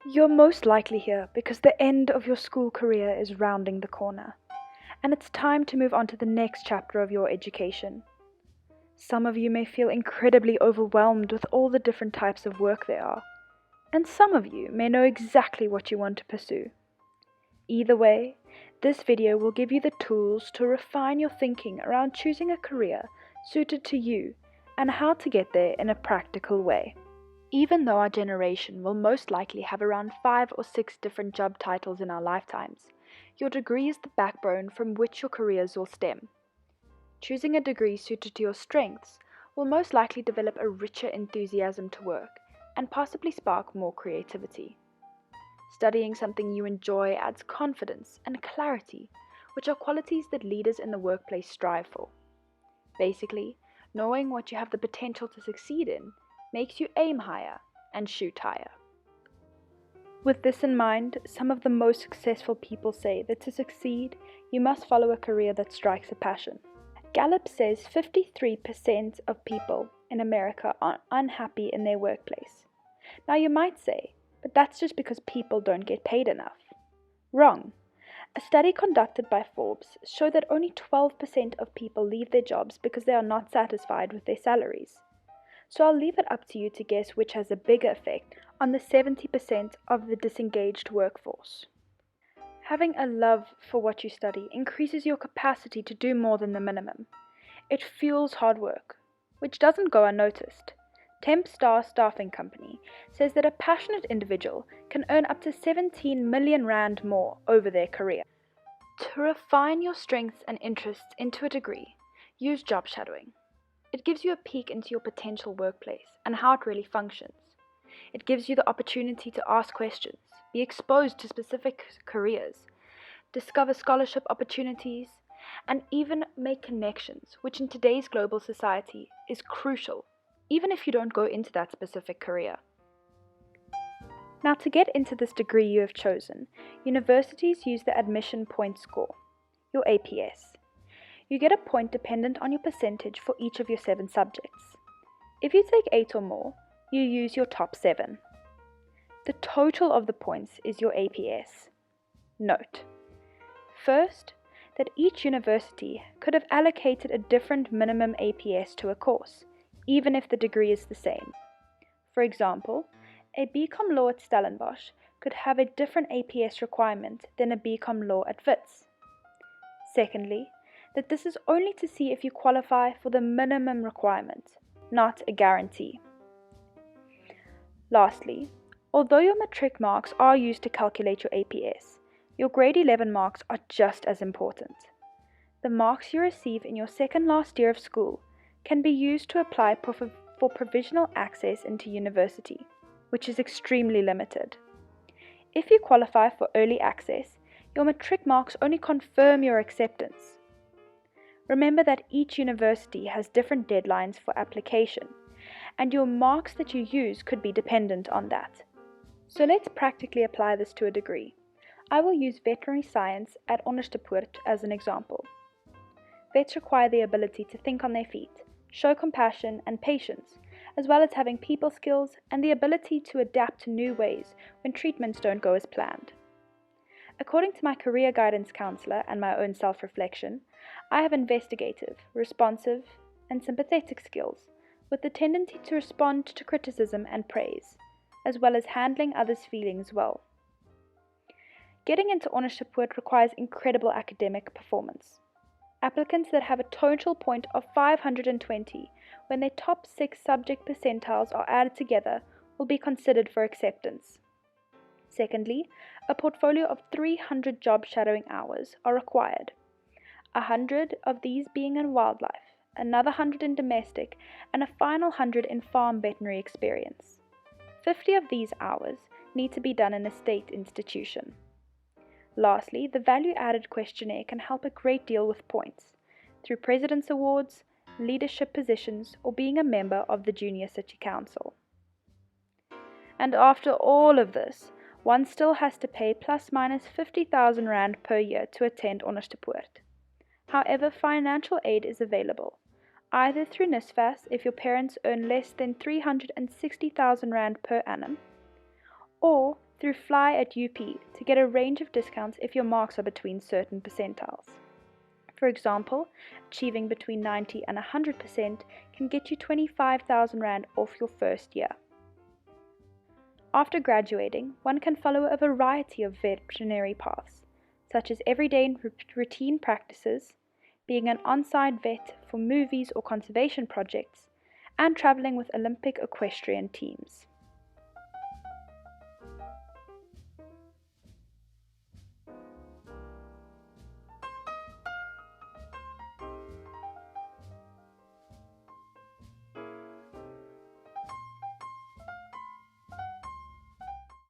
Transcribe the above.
You're most likely here because the end of your school career is rounding the corner, and it's time to move on to the next chapter of your education. Some of you may feel incredibly overwhelmed with all the different types of work there are, and some of you may know exactly what you want to pursue. Either way, this video will give you the tools to refine your thinking around choosing a career suited to you and how to get there in a practical way. Even though our generation will most likely have around 5 or 6 different job titles in our lifetimes, your degree is the backbone from which your careers will stem. Choosing a degree suited to your strengths will most likely develop a richer enthusiasm to work and possibly spark more creativity. Studying something you enjoy adds confidence and clarity, which are qualities that leaders in the workplace strive for. Basically, knowing what you have the potential to succeed in makes you aim higher and shoot higher. With this in mind, some of the most successful people say that to succeed, you must follow a career that strikes a passion. Gallup says 53% of people in America are unhappy in their workplace. Now you might say, but that's just because people don't get paid enough. Wrong. A study conducted by Forbes showed that only 12% of people leave their jobs because they are not satisfied with their salaries. So I'll leave it up to you to guess which has a bigger effect on the 70% of the disengaged workforce. Having a love for what you study increases your capacity to do more than the minimum. It fuels hard work, which doesn't go unnoticed. Tempstar Staffing Company says that a passionate individual can earn up to 17 million rand more over their career. To refine your strengths and interests into a degree, use job shadowing. It gives you a peek into your potential workplace and how it really functions. It gives you the opportunity to ask questions, be exposed to specific careers, discover scholarship opportunities, and even make connections, which in today's global society is crucial, even if you don't go into that specific career. Now, to get into this degree you have chosen, universities use the admission point score, your APS. You get a point dependent on your percentage for each of your 7 subjects. If you take 8 or more, you use your top 7. The total of the points is your APS. Note, first, that each university could have allocated a different minimum APS to a course, even if the degree is the same. For example, a BCom Law at Stellenbosch could have a different APS requirement than a BCom Law at Wits. Secondly, that this is only to see if you qualify for the minimum requirement, not a guarantee. Lastly, although your matric marks are used to calculate your APS, your grade 11 marks are just as important. The marks you receive in your second last year of school can be used to apply for provisional access into university, which is extremely limited. If you qualify for early access, your matric marks only confirm your acceptance. Remember that each university has different deadlines for application, and your marks that you use could be dependent on that. So let's practically apply this to a degree. I will use veterinary science at Onderstepoort as an example. Vets require the ability to think on their feet, show compassion and patience, as well as having people skills and the ability to adapt to new ways when treatments don't go as planned. According to my career guidance counselor and my own self-reflection, I have investigative, responsive, and sympathetic skills, with the tendency to respond to criticism and praise, as well as handling others' feelings well. Getting into Onderstepoort requires incredible academic performance. Applicants that have a total point of 520 when their top 6 subject percentiles are added together will be considered for acceptance. Secondly, a portfolio of 300 job shadowing hours are required, 100 of these being in wildlife, another 100 in domestic, and a final 100 in farm veterinary experience. 50 of these hours need to be done in a state institution. Lastly, the value-added questionnaire can help a great deal with points, through President's Awards, leadership positions, or being a member of the Junior City Council. And after all of this, one still has to pay plus minus 50,000 Rand per year to attend Onderstepoort. However, financial aid is available, either through NSFAS if your parents earn less than 360,000 Rand per annum, or through Fly at UP to get a range of discounts if your marks are between certain percentiles. For example, achieving between 90 and 100% can get you 25,000 Rand off your first year. After graduating, one can follow a variety of veterinary paths, such as everyday routine practices, being an on-site vet for movies or conservation projects, and traveling with Olympic equestrian teams.